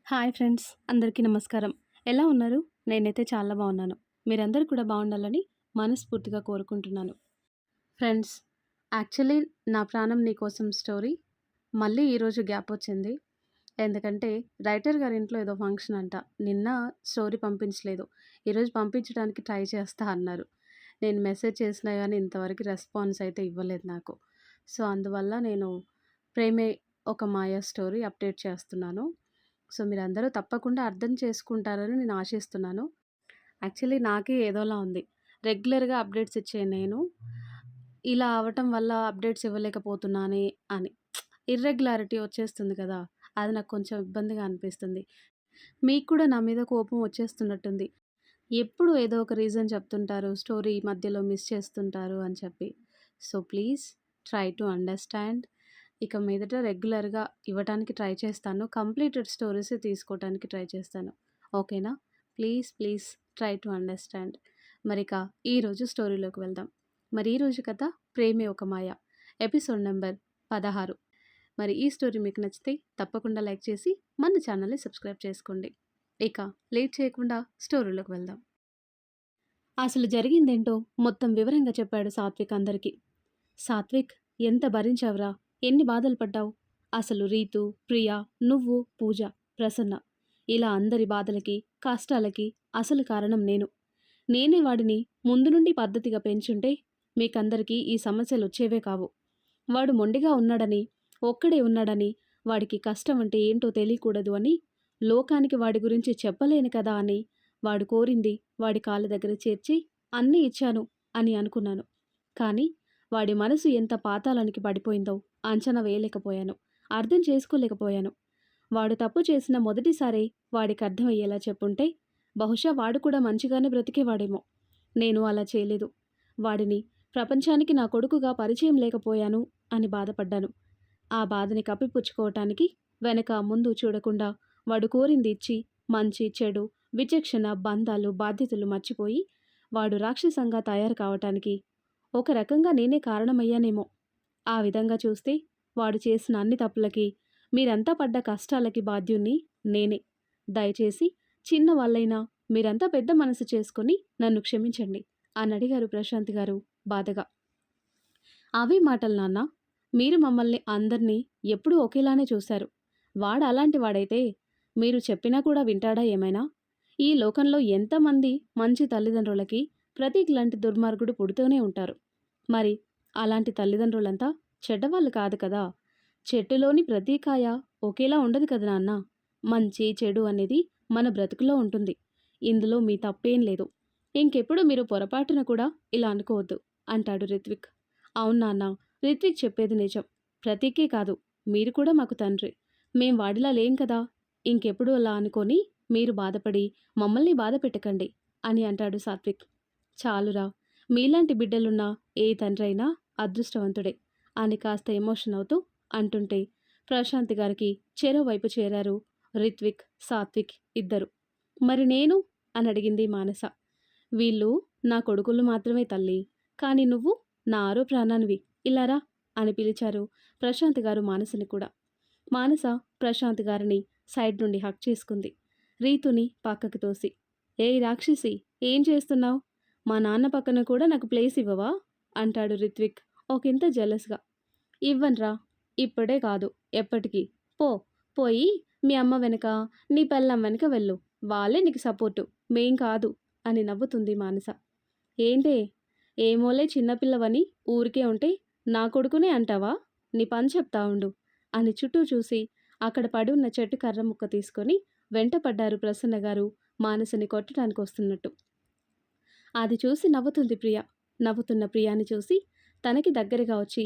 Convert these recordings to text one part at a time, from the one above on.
Hi friends, అందరికీ నమస్కారం. ఎలా ఉన్నారు? నేనైతే చాలా బాగున్నాను. మీరందరూ కూడా బాగుండాలని మనస్ఫూర్తిగా కోరుకుంటున్నాను. ఫ్రెండ్స్, యాక్చువల్లీ నా ప్రాణం నీకోసం స్టోరీ మళ్ళీ ఈరోజు గ్యాప్ వచ్చింది. ఎందుకంటే రైటర్ గారి ఇంట్లో ఏదో ఫంక్షన్ అంట. నిన్న స్టోరీ పంపించలేదు. ఈరోజు పంపించడానికి ట్రై చేస్తా అన్నారు. నేను మెసేజ్ చేసినా కానీ ఇంతవరకు రెస్పాన్స్ అయితే ఇవ్వలేదు నాకు. సో అందువల్ల నేను ప్రేమే ఒక మాయ స్టోరీ అప్డేట్ చేస్తున్నాను. సో మీరందరూ తప్పకుండా అర్థం చేసుకుంటారని నేను ఆశిస్తున్నాను. యాక్చువల్లీ నాకే ఏదోలా ఉంది. రెగ్యులర్‌గా అప్డేట్స్ ఇచ్చే నేను, ఇలా అవ్వటం వల్ల అప్డేట్స్ ఇవ్వలేకపోతున్నానే అని. ఇర్రెగ్యులారిటీ వచ్చేస్తుంది కదా! అది నాకు కొంచెం ఇబ్బందిగా అనిపిస్తుంది. మీకు కూడా నా మీద కోపం వచ్చేస్తున్నట్టుంది. ఎప్పుడు ఏదో ఒక రీజన్ చెప్తుంటారు. స్టోరీ మధ్యలో మిస్ చేస్తుంటారు అని చెప్పి. So please try to understand. ఇక మీదట రెగ్యులర్‌గా ఇవ్వటానికి ట్రై చేస్తాను. కంప్లీటెడ్ స్టోరీసే తీసుకోవటానికి ట్రై చేస్తాను. ఓకేనా? Please, please try to understand. మరిక ఈరోజు స్టోరీలోకి వెళ్దాం. మరి ఈరోజు కథ 'ప్రేమే ఒక మాయ' ఎపిసోడ్ నంబర్ 16. మరి ఈ స్టోరీ మీకు నచ్చితే తప్పకుండా లైక్ చేసి మన ఛానల్‌ని సబ్స్క్రైబ్ చేసుకోండి. ఇక లేట్ చేయకుండా స్టోరీలోకి వెళ్దాం. అసలు జరిగిందేంటో మొత్తం వివరంగా చెప్పాడు సాత్విక్ అందరికీ. సాత్విక్, ఎంత భరించావురా? ఎన్ని బాధలు పడ్డావు? అసలు రీతు, ప్రియ, నువ్వు, పూజ, ప్రసన్న ఇలా అందరి బాధలకి, కష్టాలకి అసలు కారణం నేను. నేనే వాడిని ముందు నుండి పద్ధతిగా పెంచుంటే మీకందరికీ ఈ సమస్యలు వచ్చేవే కావు. వాడు మొండిగా ఉన్నాడని, ఒక్కడే ఉన్నాడని, వాడికి కష్టం అంటే ఏంటో తెలియకూడదు అని, లోకానికి వాడి గురించి చెప్పలేను కదా అని, వాడు కోరింది వాడి కాళ్ళ దగ్గర చేర్చి అన్నీ ఇచ్చాను అని అనుకున్నాను. కానీ వాడి మనసు ఎంత పాతాళానికి పడిపోయిందో అంచనా వేయలేకపోయాను. అర్థం చేసుకోలేకపోయాను. వాడు తప్పు చేసిన మొదటిసారే వాడికి అర్థమయ్యేలా చెప్పుంటే బహుశా వాడు కూడా మంచిగానే బ్రతికేవాడేమో. నేను అలా చేయలేదు. వాడిని ప్రపంచానికి నా కొడుకుగా పరిచయం లేకపోయాను అని బాధపడ్డాను. ఆ బాధని కప్పిపుచ్చుకోవటానికి వెనక ముందు చూడకుండా వాడు కోరింది ఇచ్చి మంచి చెడు విచక్షణ బంధాలు బాధ్యతలు మర్చిపోయి వాడు రాక్షసంగా తయారు కావటానికి ఒక రకంగా నేనే కారణమయ్యానేమో. ఆ విధంగా చూస్తే వాడు చేసిన అన్ని తప్పులకి, మీరంతా పడ్డ కష్టాలకి బాధ్యుణ్ణి నేనే. దయచేసి చిన్నవాళ్ళైనా మీరంతా పెద్ద మనసు చేసుకొని నన్ను క్షమించండి అని అడిగారు ప్రశాంత్ గారు బాధగా. అవే మాటలు నాన్న. మీరు మమ్మల్ని అందరినీ ఎప్పుడూ ఒకేలానే చూశారు. వాడు అలాంటి వాడైతే మీరు చెప్పినా కూడా వింటాడా ఏమైనా? ఈ లోకంలో ఎంతమంది మంచి తల్లిదండ్రులకి ప్రతీక్ లాంటి దుర్మార్గుడు పుడుతూనే ఉంటారు. మరి అలాంటి తల్లిదండ్రులంతా చెడ్డవాళ్ళు కాదు కదా. చెట్టులోని ప్రతి కాయ ఒకేలా ఉండదు కదా నాన్న. మంచి చెడు అనేది మన బ్రతుకులో ఉంటుంది. ఇందులో మీ తప్పేం లేదు. ఇంకెప్పుడు మీరు పొరపాటున కూడా ఇలా అనుకోవద్దు అంటాడు రిత్విక్. అవును నాన్న, రిత్విక్ చెప్పేది నిజం. ప్రతీకే కాదు, మీరు కూడా మాకు తండ్రి. మేం వాడిలా లేం కదా. ఇంకెప్పుడు అలా అనుకొని మీరు బాధపడి మమ్మల్ని బాధ పెట్టకండి అని అంటాడు సాత్విక్. చాలురా, మీలాంటి బిడ్డలున్న ఏ తండ్రి అయినా అదృష్టవంతుడే అని కాస్త ఎమోషన్ అవుతూ అంటుంటే ప్రశాంత్ గారికి చెరోవైపు చేరారు రిత్విక్, సాత్విక్ ఇద్దరు. మరి నేను అని అడిగింది మానస. వీళ్ళు నా కొడుకులు మాత్రమే తల్లి, కానీ నువ్వు నా ఆరో ప్రాణానివి, ఇలారా అని పిలిచారు ప్రశాంత్ గారు మానసని కూడా. మానస ప్రశాంత్ గారిని సైడ్ నుండి హక్ చేసుకుంది, రీతుని పక్కకి తోసి. ఏయ్ రాక్షసి, ఏం చేస్తున్నావు? మా నాన్న పక్కన కూడా నాకు ప్లేస్ ఇవ్వవా అంటాడు రిత్విక్ ఒకంత జెలస్గా. ఇవ్వన్రా, ఇప్పుడే కాదు ఎప్పటికీ. పో, పోయి మీ అమ్మ వెనక నీ పెళ్ళం వెనక వెళ్ళు. వాళ్ళే నీకు సపోర్టు, మేం కాదు అని నవ్వుతుంది మానస. ఏంటే, ఏమోలే చిన్నపిల్లవని ఊరికే ఉంటే నా కొడుకునే అంటావా? నీ పని చెప్తా ఉండు అని చుట్టూ చూసి అక్కడ పడి ఉన్న చెట్టు కర్ర ముక్క తీసుకొని వెంటపడ్డారు ప్రసన్న గారు మానసని కొట్టడానికి వస్తున్నట్టు. అది చూసి నవ్వుతుంది ప్రియ. నవ్వుతున్న ప్రియాని చూసి తనకి దగ్గరగా వచ్చి,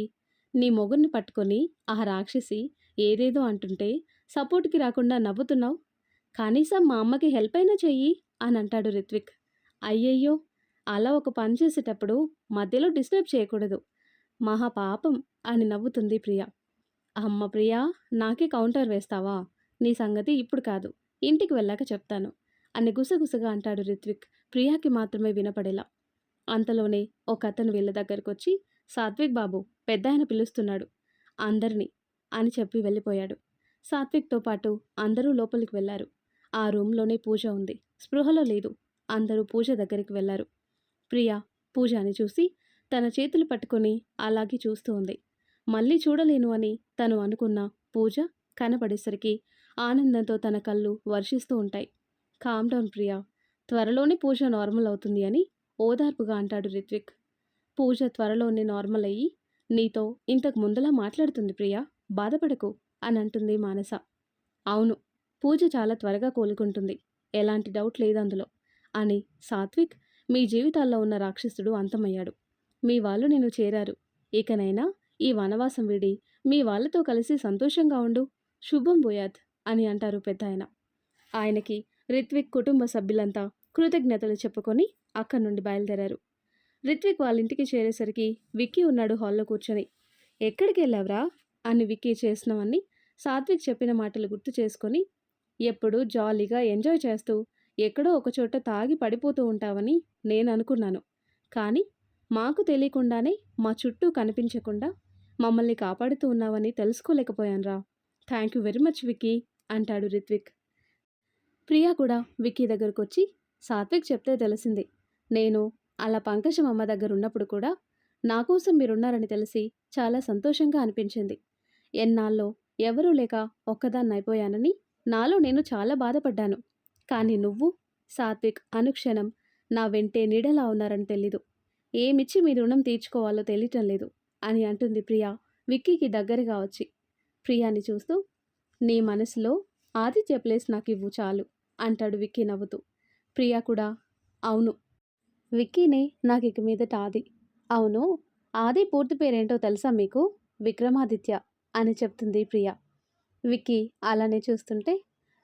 నీ మొగుడిని పట్టుకొని ఆ రాక్షసి ఏదేదో అంటుంటే సపోర్ట్కి రాకుండా నవ్వుతున్నావు. కనీసం మా అమ్మకి హెల్ప్ అయినా చెయ్యి అని అంటాడు రిత్విక్. అయ్యయ్యో, అలా ఒక పని చేసేటప్పుడు మధ్యలో డిస్టర్బ్ చేయకూడదు, మహా పాపం అని నవ్వుతుంది ప్రియ. అమ్మ ప్రియా, నాకే కౌంటర్ వేస్తావా? నీ సంగతి ఇప్పుడు కాదు, ఇంటికి వెళ్ళాక చెప్తాను అని గుసగుసగా అంటాడు రిత్విక్, ప్రియాకి మాత్రమే వినపడేలా. అంతలోనే ఒక అతను వీళ్ళ దగ్గరకొచ్చి, సాత్విక్ బాబు, పెద్దాయన పిలుస్తున్నాడు అందరినీ అని చెప్పి వెళ్ళిపోయాడు. సాత్విక్‌తో పాటు అందరూ లోపలికి వెళ్లారు. ఆ రూమ్‌లోనే పూజ ఉంది. స్పృహలో లేదు. అందరూ పూజ దగ్గరికి వెళ్లారు. ప్రియ పూజని చూసి తన చేతులు పట్టుకొని అలాగే చూస్తూ ఉంది. మళ్ళీ చూడలేను అని తను అనుకున్న పూజ కనపడేసరికి ఆనందంతో తన కళ్ళు వర్షిస్తూ ఉంటాయి. Calm down Priya. త్వరలోనే పూజ నార్మల్ అవుతుంది అని ఓదార్పుగా అంటాడు రిత్విక్. పూజ త్వరలోనే నార్మల్ అయ్యి నీతో ఇంతకు ముందులా మాట్లాడుతుంది ప్రియా. బాధపడకు అని అంటుంది మానస. అవును. పూజ చాలా త్వరగా కోలుకుంటుంది. ఎలాంటి డౌట్ లేదందులో అని సాత్విక్ మీ జీవితాల్లో ఉన్న రాక్షసుడు అంతమయ్యాడు. మీ వాళ్ళు నిన్ను చేరారు. ఇకనైనా ఈ వనవాసం వీడి మీ వాళ్ళతో కలిసి సంతోషంగా ఉండు. శుభం భూయాత్ అని అంటారు పెద్దాయన. ఆయనకి రిత్విక్ కుటుంబ సభ్యులంతా కృతజ్ఞతలు చెప్పుకొని అక్కడి నుండి బయలుదేరారు. రిత్విక్ వాళ్ళ ఇంటికి చేరేసరికి విక్కీ ఉన్నాడు హాల్లో కూర్చొని. ఎక్కడికి వెళ్ళావురా అని విక్కీ చేసినవన్నీ సాత్విక్ చెప్పిన మాటలు గుర్తు చేసుకొని ఎప్పుడూ జాలీగా ఎంజాయ్ చేస్తూ ఎక్కడో ఒకచోట తాగి పడిపోతూ ఉంటావని నేను అనుకున్నాను. కానీ మాకు తెలియకుండానే మా చుట్టూ కనిపించకుండా మమ్మల్ని కాపాడుతూ ఉన్నావని తెలుసుకోలేకపోయానురా. Thank you very much Vicky అంటాడు రిత్విక్. ప్రియా కూడా విక్కీ దగ్గరకొచ్చి సాత్విక్ చెప్తే తెలిసింది. నేను అలా పంకజం అమ్మ దగ్గర ఉన్నప్పుడు కూడా నా కోసం మీరున్నారని తెలిసి చాలా సంతోషంగా అనిపించింది. ఎన్నాళ్ళో ఎవరూ లేక ఒక్కదాన్నైపోయానని నాలో నేను చాలా బాధపడ్డాను. కానీ నువ్వు, సాత్విక్ అనుక్షణం నా వెంటే నీడలా ఉన్నారని తెలీదు. ఏమిచ్చి మీ రుణం తీర్చుకోవాలో తెలియటం లేదు అని అంటుంది ప్రియా విక్కీకి దగ్గరగా వచ్చి. ప్రియాని చూస్తూ నీ మనసులో ఆదిత్య ప్లేస్ నాకివ్వు చాలు అంటాడు విక్కీ నవ్వుతూ. ప్రియా కూడా అవును, విక్కీనే నాకు ఇక మీదట ఆది. అవును, ఆది పూర్తి పేరేంటో తెలుసా మీకు? విక్రమాదిత్య అని చెప్తుంది ప్రియా. విక్కీ అలానే చూస్తుంటే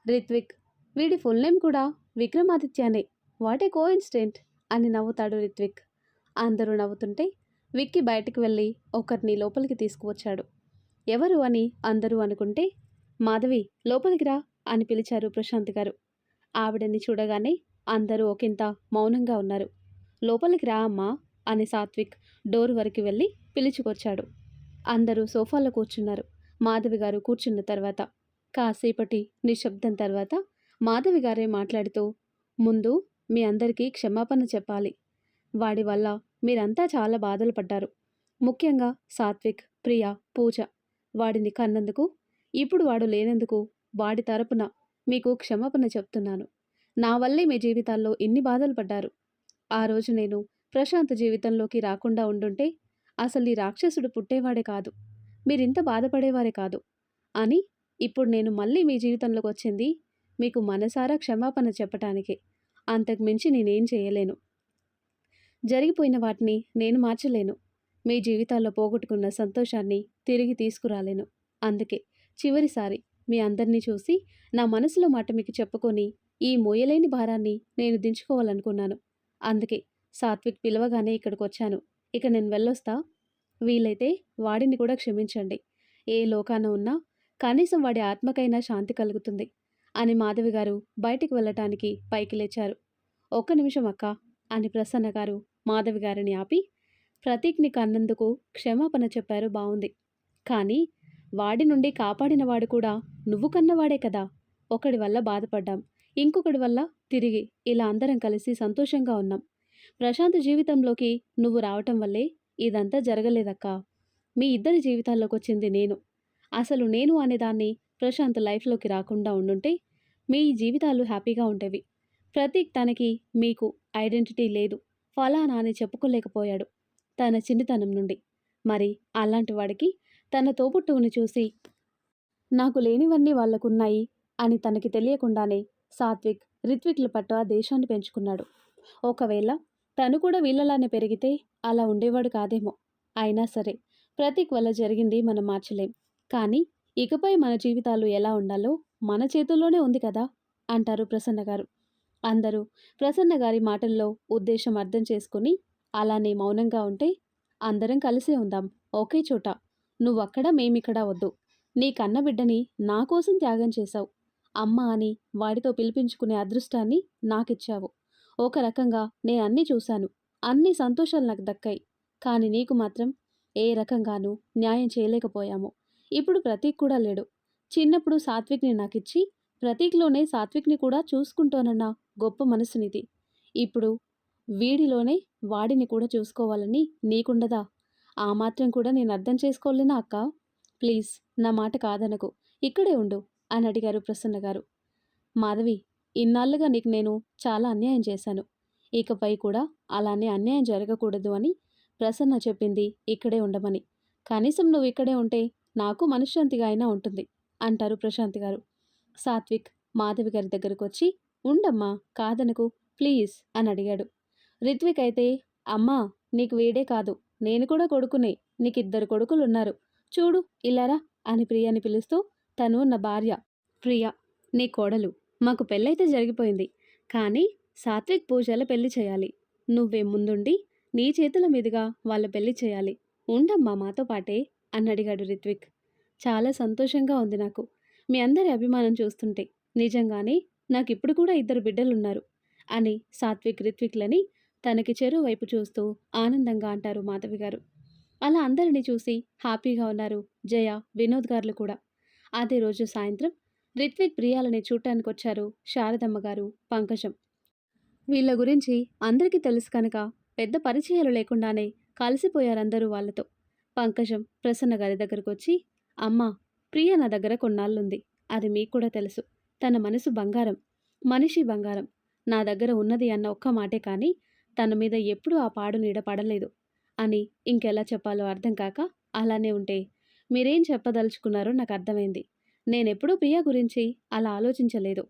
రిత్విక్ వీడి ఫుల్ నేమ్ కూడా విక్రమాదిత్యనే. వాట్ ఏ కోఇన్సిడెంట్ అని నవ్వుతాడు రిత్విక్. అందరూ నవ్వుతుంటే విక్కీ బయటికి వెళ్ళి ఒకరిని లోపలికి తీసుకువచ్చాడు. ఎవరు అని అందరూ అనుకుంటే మాధవి లోపలికి రా అని పిలిచారు ప్రశాంత్ గారు. ఆవిడని చూడగానే అందరూ ఒకంత మౌనంగా ఉన్నారు. లోపలికి రా అమ్మా అని సాత్విక్ డోర్ వరకు వెళ్ళి పిలుచుకొచ్చాడు. అందరూ సోఫాలో కూర్చున్నారు. మాధవి గారు కూర్చున్న తర్వాత కాసేపటి నిశ్శబ్దం తర్వాత మాధవి గారే మాట్లాడుతూ ముందు మీ అందరికీ క్షమాపణ చెప్పాలి. వాడి వల్ల మీరంతా చాలా బాధలు పడ్డారు. ముఖ్యంగా సాత్విక్, ప్రియ, పూజ. వాడిని కన్నందుకు, ఇప్పుడు వాడు లేనందుకు వాడి తరపున మీకు క్షమాపణ చెప్తున్నాను. నా వల్లే మీ జీవితాల్లో ఇన్ని బాధలు పడ్డారు. ఆ రోజు నేను ప్రశాంత్ జీవితంలోకి రాకుండా ఉండుంటే అసలు ఈ రాక్షసుడు పుట్టేవాడే కాదు. మీరింత బాధపడేవారే కాదు అని ఇప్పుడు నేను మళ్ళీ మీ జీవితంలోకి వచ్చింది మీకు మనసారా క్షమాపణ చెప్పటానికే. అంతకు మించి నేనేం చేయలేను. జరిగిపోయిన వాటిని నేను మార్చలేను. మీ జీవితాల్లో పోగొట్టుకున్న సంతోషాన్ని తిరిగి తీసుకురాలేను. అందుకే చివరిసారి మీ అందరినీ చూసి నా మనసులో మాట మీకు చెప్పుకొని ఈ మోయలేని భారాన్ని నేను దించుకోవాలనుకున్నాను. అందుకే సాత్విక్ పిలవగానే ఇక్కడికొచ్చాను. ఇక నేను వెళ్ళొస్తా. వీలైతే వాడిని కూడా క్షమించండి. ఏ లోకాన ఉన్నా కనీసం వాడి ఆత్మకైనా శాంతి కలుగుతుంది అని మాధవి గారు బయటికి వెళ్ళటానికి పైకి లేచారు. ఒక్క నిమిషం అక్క అని ప్రసన్న గారు మాధవి గారిని ఆపి ప్రతీక్ని కన్నందుకు క్షమాపణ చెప్పారు, బావుంది. కానీ వాడి నుండి కాపాడినవాడు కూడా నువ్వు కన్నవాడే కదా. ఒకడి వల్ల బాధపడ్డాం, ఇంకొకడి వల్ల తిరిగి ఇలా అందరం కలిసి సంతోషంగా ఉన్నాం. ప్రశాంత్ జీవితంలోకి నువ్వు రావటం వల్లే ఇదంతా జరగలేదక్కా. మీ ఇద్దరి జీవితాల్లోకి వచ్చింది నేను. అసలు నేను అనేదాన్ని ప్రశాంత్ లైఫ్లోకి రాకుండా ఉండుంటే మీ జీవితాలు హ్యాపీగా ఉండేవి. ప్రతీక్ తనకి మీకు ఐడెంటిటీ లేదు, ఫలానా అని చెప్పుకోలేకపోయాడు తన చిన్నతనం నుండి. మరి అలాంటి వాడికి తన తోబుట్టువుని చూసి నాకు లేనివన్నీ వాళ్లకున్నాయి అని తనకి తెలియకుండానే సాత్విక్ రిత్విక్ల పట్ల దేశాన్ని పెంచుకున్నాడు. ఒకవేళ తను కూడా వీళ్ళలానే పెరిగితే అలా ఉండేవాడు కాదేమో. అయినా సరే ప్రతీక్ వల్ల జరిగింది మనం మార్చలేం. కానీ ఇకపై మన జీవితాలు ఎలా ఉండాలో మన చేతుల్లోనే ఉంది కదా అంటారు ప్రసన్న గారు. అందరూ ప్రసన్న గారి మాటల్లో ఉద్దేశం అర్థం చేసుకుని అలానే మౌనంగా ఉంటే అందరం కలిసే ఉందాం, ఒకే చోట. నువ్వక్కడ మేమిక్కడ వద్దు. నీ కన్న బిడ్డని నా కోసం త్యాగం చేశావు. అమ్మ అని వాడితో పిలిపించుకునే అదృష్టాన్ని నాకిచ్చావు. ఒక రకంగా నేను అన్నీ చూశాను, అన్ని సంతోషాలు నాకు దక్కాయి. కానీ నీకు మాత్రం ఏ రకంగానూ న్యాయం చేయలేకపోయాము. ఇప్పుడు ప్రతీక్ కూడా లేడు. చిన్నప్పుడు సాత్విక్‌ని నాకిచ్చి, ప్రతీక్‌లోనే సాత్విక్‌ని కూడా చూసుకుంటోనన్న గొప్ప మనసు నీది. ఇప్పుడు వీడిలోనే వాడిని కూడా చూసుకోవాలని నీకుండదా? ఆ మాత్రం కూడా నేను అర్థం చేసుకోలేనా అక్కా? ప్లీజ్ నా మాట కాదనకు. ఇక్కడే ఉండు అని అడిగారు ప్రసన్న గారు. మాధవి, ఇన్నాళ్లుగా నీకు నేను చాలా అన్యాయం చేశాను. ఇకపై కూడా అలానే అన్యాయం జరగకూడదు అని ప్రసన్న చెప్పింది ఇక్కడే ఉండమని. కనీసం నువ్వు ఇక్కడే ఉంటే నాకు మనశ్శాంతిగా అయినా ఉంటుంది అంటారు ప్రశాంత్ గారు. సాత్విక్ మాధవి గారి దగ్గరకొచ్చి, ఉండమ్మా కాదనకు ప్లీజ్ అని అడిగాడు. రిత్విక్ అయితే, అమ్మా నీకు వీడే కాదు, నేను కూడా కొడుకునే, నీకిద్దరు కొడుకులున్నారు, చూడు ఇలారా అని ప్రియని పిలుస్తూ, తను నా భార్య ప్రియ, నీ కోడలు, మాకు పెళ్ళైతే జరిగిపోయింది, కానీ సాత్విక్ పూజల పెళ్లి చేయాలి. నువ్వే ముందుండి నీ చేతుల మీదుగా వాళ్ళ పెళ్లి చేయాలి, ఉండమ్మా మాతో పాటే అని అడిగాడు రిత్విక్. చాలా సంతోషంగా ఉంది నాకు మీ అందరి అభిమానం చూస్తుంటే. నిజంగానే నాకిప్పుడు కూడా ఇద్దరు బిడ్డలున్నారు అని సాత్విక్ రిత్విక్లని తనకి చెరువు వైపు చూస్తూ ఆనందంగా అంటారు మాధవి గారు. అలా అందరినీ చూసి హ్యాపీగా ఉన్నారు జయ, వినోద్ గారులు కూడా. అదే రోజు సాయంత్రం రిత్విక్ ప్రియాలని చూడటానికొచ్చారు శారదమ్మ గారు, పంకజం. వీళ్ళ గురించి అందరికీ తెలుసు కనుక పెద్ద పరిచయాలు లేకుండానే కలిసిపోయారందరూ వాళ్ళతో. పంకజం ప్రసన్న గారి దగ్గరకొచ్చి, అమ్మా ప్రియ నా దగ్గర కొన్నాళ్ళుంది, అది మీకు కూడా తెలుసు. తన మనసు బంగారం, మనిషి బంగారం. నా దగ్గర ఉన్నది అన్న ఒక్క మాటే కానీ తన మీద ఎప్పుడూ ఆ పాడు నీడ పడలేదు అని ఇంకెలా చెప్పాలో అర్థం కాక, అలానే ఉంటే మీరేం చెప్పదలుచుకున్నారో నాకు అర్థమైంది. నేనెప్పుడూ ప్రియ గురించి అలా ఆలోచించలేదు.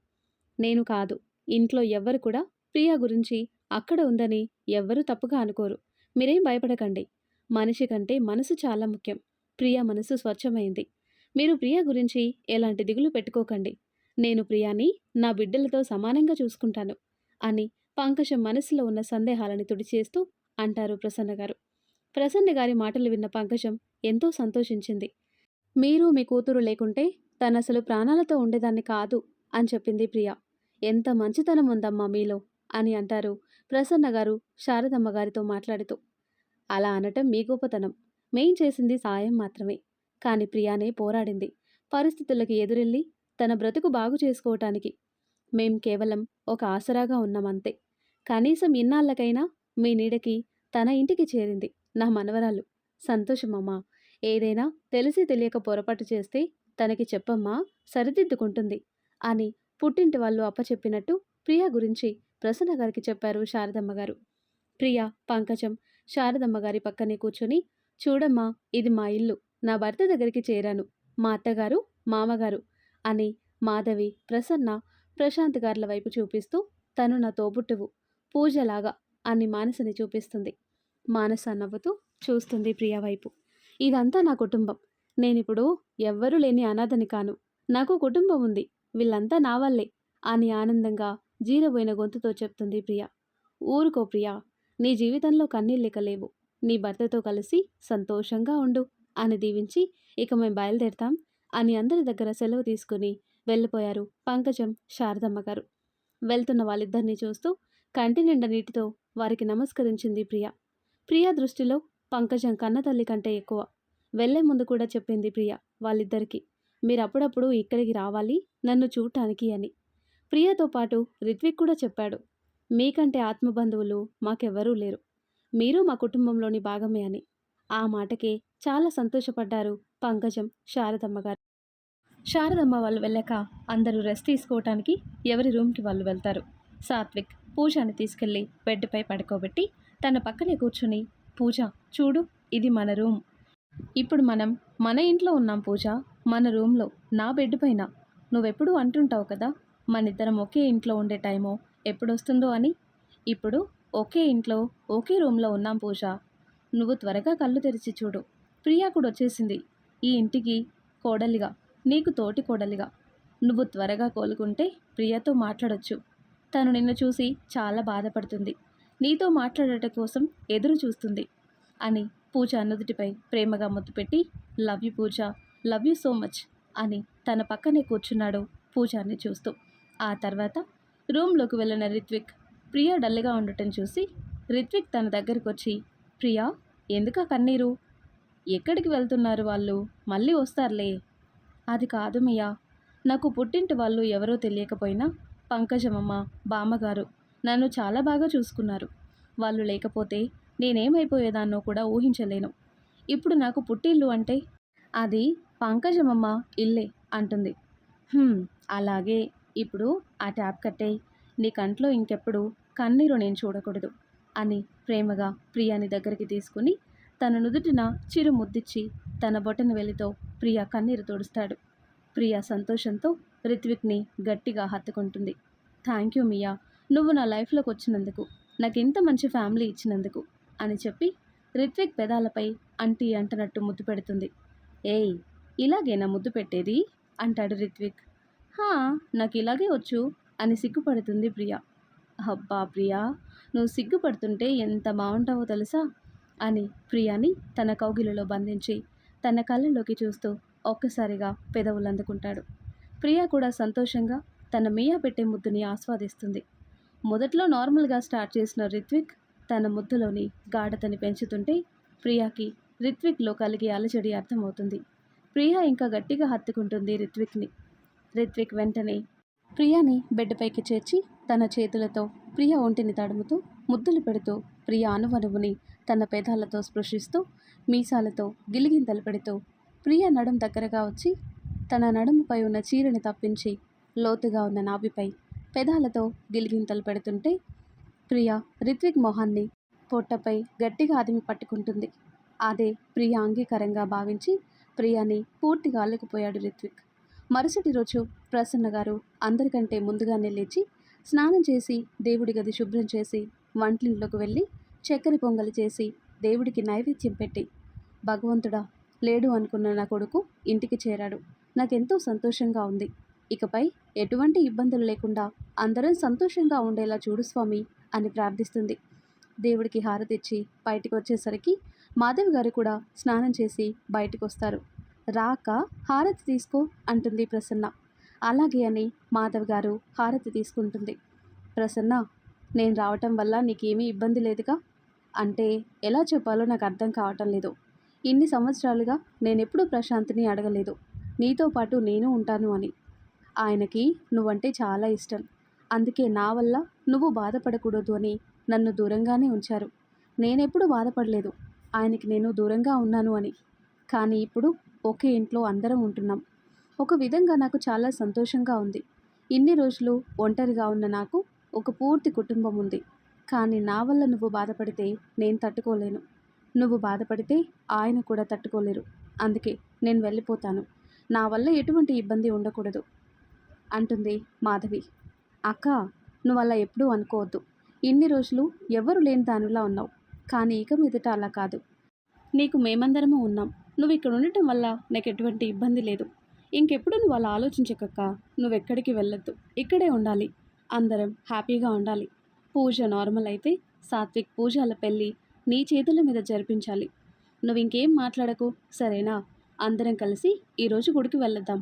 నేను కాదు, ఇంట్లో ఎవ్వరు కూడా ప్రియ గురించి అక్కడ ఉందని ఎవ్వరూ తప్పుగా అనుకోరు. మీరేం భయపడకండి. మనిషి కంటే మనసు చాలా ముఖ్యం. ప్రియ మనసు స్వచ్ఛమైంది. మీరు ప్రియ గురించి ఎలాంటి దిగులు పెట్టుకోకండి. నేను ప్రియాని నా బిడ్డలతో సమానంగా చూసుకుంటాను అని పంకజం మనసులో ఉన్న సందేహాలని తుడిచేస్తూ అంటారు ప్రసన్న గారు. ప్రసన్న గారి మాటలు విన్న పంకజం ఎంతో సంతోషించింది. మీరు మీ కూతురు లేకుంటే తనసలు ప్రాణాలతో ఉండేదాన్ని కాదు అని చెప్పింది ప్రియ. ఎంత మంచితనం ఉందమ్మా మీలో అని అంటారు ప్రసన్న గారు శారదమ్మ గారితో మాట్లాడుతూ. అలా అనటం మీ గొప్పతనం. మేం చేసింది సాయం మాత్రమే. కాని ప్రియానే పోరాడింది పరిస్థితులకి ఎదురెళ్ళి తన బ్రతుకు బాగు చేసుకోవటానికి. మేం కేవలం ఒక ఆసరాగా ఉన్నామంతే. కనీసం ఇన్నాళ్ళకైనా మీ నీడకి తన ఇంటికి చేరింది నా మనవరాలు. సంతోషమమ్మా. ఏదైనా తెలిసి తెలియక పొరపాటు చేస్తే తనకి చెప్పమ్మా, సరిదిద్దుకుంటుంది అని పుట్టింటి వాళ్ళు అప్పచెప్పినట్టు ప్రియ గురించి ప్రసన్న గారికి చెప్పారు శారదమ్మ గారు. ప్రియ, పంకజం శారదమ్మ గారి పక్కనే కూర్చొని, చూడమ్మా ఇది మా ఇల్లు, నా భర్త దగ్గరికి చేరాను, మా అత్తగారు, మామగారు అని మాధవి, ప్రసన్న, ప్రశాంత్ గార్ల వైపు చూపిస్తూ, తను నా తోబుట్టువు, పూజలాగా అని మానసని చూపిస్తుంది. మానస నవ్వుతూ చూస్తుంది ప్రియ వైపు. ఇదంతా నా కుటుంబం. నేనిప్పుడు ఎవ్వరూ లేని అనాథని కాను. నాకు కుటుంబం ఉంది. వీళ్ళంతా నా వల్లే అని ఆనందంగా జీరబోయిన గొంతుతో చెప్తుంది ప్రియ. ఊరుకో ప్రియా, నీ జీవితంలో కన్నీళ్ళిక లేవు. నీ భర్తతో కలిసి సంతోషంగా ఉండు అని దీవించి, ఇక మేము బయలుదేరతాం అని అందరి దగ్గర సెలవు తీసుకుని వెళ్ళిపోయారు పంకజం, శారదమ్మ గారు. వెళ్తున్న వాళ్ళిద్దరినీ చూస్తూ కంటి నిండా నీటితో వారికి నమస్కరించింది ప్రియ. ప్రియ దృష్టిలో పంకజం కన్నతల్లి కంటే ఎక్కువ. వెళ్లే ముందు కూడా చెప్పింది ప్రియ వాళ్ళిద్దరికీ, మీరు అప్పుడప్పుడు ఇక్కడికి రావాలి నన్ను చూడటానికి అని. ప్రియతో పాటు రిత్విక్ కూడా చెప్పాడు, మీకంటే ఆత్మబంధువులు మాకెవ్వరూ లేరు, మీరు మా కుటుంబంలోని భాగమే అని. ఆ మాటకే చాలా సంతోషపడ్డారు పంకజం, శారదమ్మ గారు. శారదమ్మ వాళ్ళు వెళ్ళాక అందరూ రెస్ట్ తీసుకోవటానికి ఎవరి రూమ్కి వాళ్ళు వెళ్తారు. సాత్విక్ పూజని తీసుకెళ్లి బెడ్పై పడుకోబెట్టి తన పక్కనే కూర్చుని, పూజ చూడు, ఇది మన రూమ్. ఇప్పుడు మనం మన ఇంట్లో ఉన్నాం పూజ, మన రూమ్లో, నా బెడ్ పైన. నువ్వెప్పుడూ అంటుంటావు కదా, మనిద్దరం ఒకే ఇంట్లో ఉండే టైమో ఎప్పుడొస్తుందో అని. ఇప్పుడు ఒకే ఇంట్లో ఒకే రూమ్లో ఉన్నాం పూజ. నువ్వు త్వరగా కళ్ళు తెరిచి చూడు, ప్రియా కూడా వచ్చేసింది ఈ ఇంటికి కోడలిగా, నీకు తోటి కోడలిగా. నువ్వు త్వరగా కోలుకుంటే ప్రియతో మాట్లాడొచ్చు. తను నిన్ను చూసి చాలా బాధపడుతుంది, నీతో మాట్లాడటం కోసం ఎదురు చూస్తుంది అని పూజ నుదుటిపై ప్రేమగా ముద్దు పెట్టి, love you Pooja, love you so much అని తన పక్కనే కూర్చున్నాడు పూజాని చూస్తూ. ఆ తర్వాత రూమ్లోకి వెళ్ళిన రిత్విక్ ప్రియా డల్గా ఉండటం చూసి రిత్విక్ తన దగ్గరికి వచ్చి, ప్రియా ఎందుకా కన్నీరు, ఎక్కడికి వెళ్తున్నారు వాళ్ళు, మళ్ళీ వస్తారులే అది కాదు మియా. నాకు పుట్టింటి వాళ్ళు ఎవరో తెలియకపోయినా పంకజమమ్మ, బామ్మగారు నన్ను చాలా బాగా చూసుకున్నారు. వాళ్ళు లేకపోతే నేనేమైపోయేదాన్నో కూడా ఊహించలేను. ఇప్పుడు నాకు పుట్టిల్లు అంటే అది పంకజమమ్మ ఇల్లే అంటుంది. "హ్మ్. అలాగే. ఇప్పుడు ఆ ట్యాప్ కట్టేయ్. నీ కంట్లో ఇంకెప్పుడు కన్నీరు నేను చూడకూడదు" అని ప్రేమగా ప్రియాని దగ్గరికి తీసుకుని తన నుదుటిన చిరు ముద్దిచ్చి తన బొటనవేలితో ప్రియ కన్నీరు తుడుస్తాడు. ప్రియ సంతోషంతో రిత్విక్‌ని గట్టిగా హత్తుకుంటుంది. "థ్యాంక్ యూ మియా. నువ్వు నా లైఫ్‌లోకి వచ్చినందుకు, నాకింత మంచి ఫ్యామిలీ ఇచ్చినందుకు" అని చెప్పి రిత్విక్ పెదాలపై అంటీ అంటనట్టు ముద్దు పెడుతుంది. "ఏయ్! ఇలాగేనా ముద్దు పెట్టేది?" అంటాడు రిత్విక్. "హా! నాకిలాగే వచ్చు" అని సిగ్గుపడుతుంది ప్రియ. "అబ్బా ప్రియా! నువ్వు సిగ్గుపడుతుంటే ఎంత బావుంటావో తెలుసా" అని ప్రియాని తన కౌగిలిలో బంధించి తన కళ్ళలోకి చూస్తూ ఒక్కసారిగా పెదవులందుకుంటాడు. ప్రియ కూడా సంతోషంగా తన మియా పెట్టే ముద్దుని ఆస్వాదిస్తుంది. మొదట్లో నార్మల్గా స్టార్ట్ చేసిన రిత్విక్ తన ముద్దులోని గాఢతని పెంచుతుంటే ప్రియాకి రిత్విక్లో కలిగే అలజడి అర్థమవుతుంది. ప్రియ ఇంకా గట్టిగా హత్తుకుంటుంది రిత్విక్ని. రిత్విక్ వెంటనే ప్రియాని బెడ్పైకి చేర్చి తన చేతులతో ప్రియ ఒంటిని తడుముతూ ముద్దులు పెడుతూ ప్రియ అణువణువుని తన పెదాలతో స్పృశిస్తూ మీసాలతో గిలిగింతలు పెడుతూ ప్రియ నడుం దగ్గరగా వచ్చి తన నడుముపై ఉన్న చీరని తప్పించి లోతుగా ఉన్న నాభిపై పెదాలతో గిలిగింతలు పెడుతుంటే ప్రియ రిత్విక్ మొహాన్ని పొట్టపై గట్టిగా అదిమి పట్టుకుంటుంది. అదే ప్రియ అంగీకారంగా భావించి ప్రియాని పూర్తిగా అల్లుకుపోయాడు రిత్విక్. మరుసటి రోజు ప్రసన్న గారు అందరికంటే ముందుగానే లేచి స్నానం చేసి దేవుడి గది శుభ్రం చేసి వంటింట్లోకి వెళ్ళి చక్కెర పొంగలి చేసి దేవుడికి నైవేద్యం పెట్టి, "భగవంతుడా, లేడు అనుకున్న నా కొడుకు ఇంటికి చేరాడు. నాకెంతో సంతోషంగా ఉంది. ఇకపై ఎటువంటి ఇబ్బందులు లేకుండా అందరం సంతోషంగా ఉండేలా చూడు స్వామి" అని ప్రార్థిస్తుంది. దేవుడికి హారతిచ్చి బయటికి వచ్చేసరికి మాధవి గారు కూడా స్నానం చేసి బయటికి వస్తారు. "రాక హారతి తీసుకో" అంటుంది ప్రసన్న. అలాగే అని మాధవ్ గారు హారతి తీసుకుంటుంది. "ప్రసన్న, నేను రావటం వల్ల నీకేమీ ఇబ్బంది లేదుగా?" అంటే ఎలా చెప్పాలో నాకు అర్థం కావటం లేదు. ఇన్ని సంవత్సరాలుగా నేనెప్పుడూ ప్రశాంత్ని అడగలేదు, నీతో పాటు నేను ఉంటాను అని. ఆయనకి నువ్వంటే చాలా ఇష్టం. అందుకే నా వల్ల నువ్వు బాధపడకూడదు అని నన్ను దూరంగానే ఉంచారు. నేనెప్పుడు బాధపడలేదు ఆయనకి నేను దూరంగా ఉన్నాను అని. కానీ ఇప్పుడు ఒకే ఇంట్లో అందరం ఉంటున్నాం. ఒక విధంగా నాకు చాలా సంతోషంగా ఉంది. ఇన్ని రోజులు ఒంటరిగా ఉన్న నాకు ఒక పూర్తి కుటుంబం ఉంది. కానీ నా వల్ల నువ్వు బాధపడితే నేను తట్టుకోలేను. నువ్వు బాధపడితే ఆయన కూడా తట్టుకోలేరు. అందుకే నేను వెళ్ళిపోతాను. నా వల్ల ఎటువంటి ఇబ్బంది ఉండకూడదు" అంటుంది మాధవి. "అక్క, నువ్వు అలా ఎప్పుడూ అనుకోవద్దు. ఇన్ని రోజులు ఎవ్వరు లేని దానిలా ఉన్నావు. కానీ ఇక మీదట అలా కాదు. నీకు మేమందరము ఉన్నాం. నువ్వు ఇక్కడ ఉండటం వల్ల నాకు ఎటువంటి ఇబ్బంది లేదు. ఇంకెప్పుడు నువ్వు అలా ఆలోచించకక్క. నువ్వెక్కడికి వెళ్ళొద్దు. ఇక్కడే ఉండాలి. అందరం హ్యాపీగా ఉండాలి. పూజ నార్మల్ అయితే సాత్విక్ పూజాల పెళ్ళి నీ చేతుల మీద జరిపించాలి. నువ్వు ఇంకేం మాట్లాడకు, సరేనా? అందరం కలిసి ఈరోజు గుడికి వెళ్ళొద్దాం.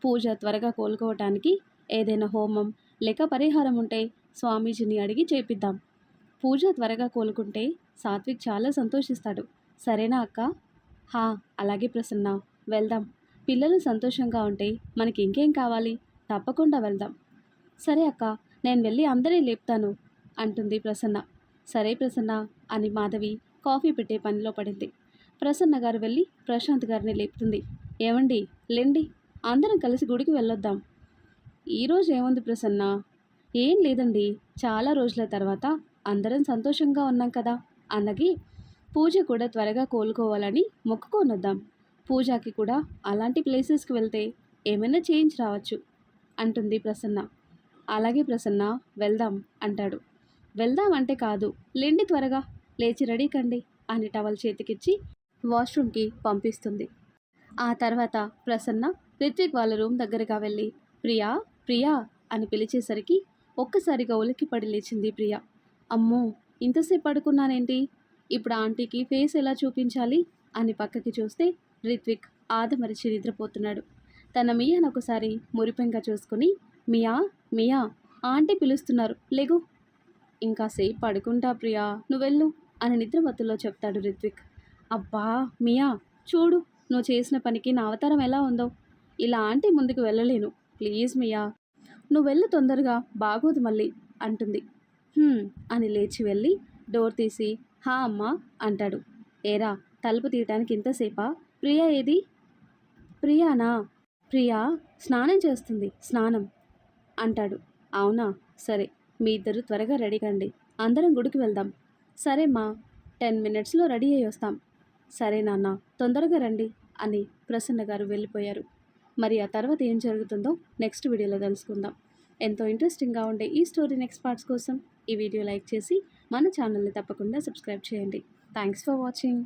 పూజ త్వరగా కోలుకోవటానికి ఏదైనా హోమం లేక పరిహారం ఉంటే స్వామీజీని అడిగి చేపిద్దాం. పూజ త్వరగా కోలుకుంటే సాత్విక్ చాలా సంతోషిస్తాడు. సరేనా అక్క?" "హా, అలాగే ప్రసన్న, వెళ్దాం. పిల్లలు సంతోషంగా ఉంటే మనకి ఇంకేం కావాలి? తప్పకుండా వెళ్దాం." "సరే అక్క, నేను వెళ్ళి అందరినీ లేపుతాను" అంటుంది ప్రసన్న. "సరే ప్రసన్న" అని మాధవి కాఫీ పెట్టే పనిలో పడింది. ప్రసన్న గారు వెళ్ళి ప్రశాంత్ గారిని లేపుతుంది. "ఏమండి, లేండి, అందరం కలిసి గుడికి వెళ్ళొద్దాం." "ఈరోజు ఏముంది ప్రసన్న?" "ఏం లేదండి, చాలా రోజుల తర్వాత అందరం సంతోషంగా ఉన్నాం కదా. అలాగే పూజ కూడా త్వరగా కోలుకోవాలని మొక్కుకొనొద్దాం. పూజకి కూడా అలాంటి ప్లేసెస్కి వెళ్తే ఏమైనా చేంజ్ రావచ్చు" అంటుంది ప్రసన్న. "అలాగే ప్రసన్న, వెళ్దాం" అంటాడు. "వెళ్దాం అంటే కాదు, లేండి, త్వరగా లేచి రెడీ కండి" అని టవల్ చేతికిచ్చి వాష్రూమ్కి పంపిస్తుంది. ఆ తర్వాత ప్రసన్న రిత్విక్ వాళ్ళ రూమ్ దగ్గరగా వెళ్ళి "ప్రియా, ప్రియా" అని పిలిచేసరికి ఒక్కసారిగా ఉలిక్కిపడి లేచింది ప్రియ. "అమ్మో, ఇంతసేపు పడుకున్నానేంటి? ఇప్పుడు ఆంటీకి ఫేస్ ఎలా చూపించాలి" అని పక్కకి చూస్తే రిత్విక్ ఆదమరిచి నిద్రపోతున్నాడు. తన మియాను ఒకసారి మురిపెంగా చూసుకుని, "మియా, మియా, ఆంటీ పిలుస్తున్నారు, లెగు." "ఇంకాసేపు పడుకుంటా ప్రియా, నువ్వెళ్ళు" అని నిద్రమత్తులో చెప్తాడు రిత్విక్. "అబ్బా మియా, చూడు, నువ్వు చేసిన పనికి నా అవతారం ఎలా ఉందో. ఇలా అంటే ముందుకు వెళ్ళలేను. ప్లీజ్ మియా, నువ్వు వెళ్ళు తొందరగా, బాగోదు మళ్ళీ అంటుంది. "హ్మ్" అని లేచి వెళ్ళి డోర్ తీసి "హా అమ్మా" అంటాడు. ఏరా, తలుపు తీయటానికి ఇంతసేపా? ప్రియా ఏది? ప్రియానా? ప్రియా స్నానం చేస్తుంది, స్నానం అంటాడు. అవునా, సరే, మీ ఇద్దరు త్వరగా రెడీ కండి, అందరం గుడికి వెళ్దాం. సరే మా, 10 మినిట్స్లో రెడీ అయ్యి వస్తాం. సరే నాన్న, తొందరగా రండి అని ప్రసన్న గారు వెళ్ళిపోయారు. మరి ఆ తర్వాత ఏం జరుగుతుందో నెక్స్ట్ వీడియోలో తెలుసుకుందాం. ఎంతో ఇంట్రెస్టింగ్గా ఉండే ఈ స్టోరీ నెక్స్ట్ పార్ట్స్ కోసం ఈ వీడియో లైక్ చేసి మన ఛానల్ని తప్పకుండా సబ్స్క్రైబ్ చేయండి. Thanks for watching.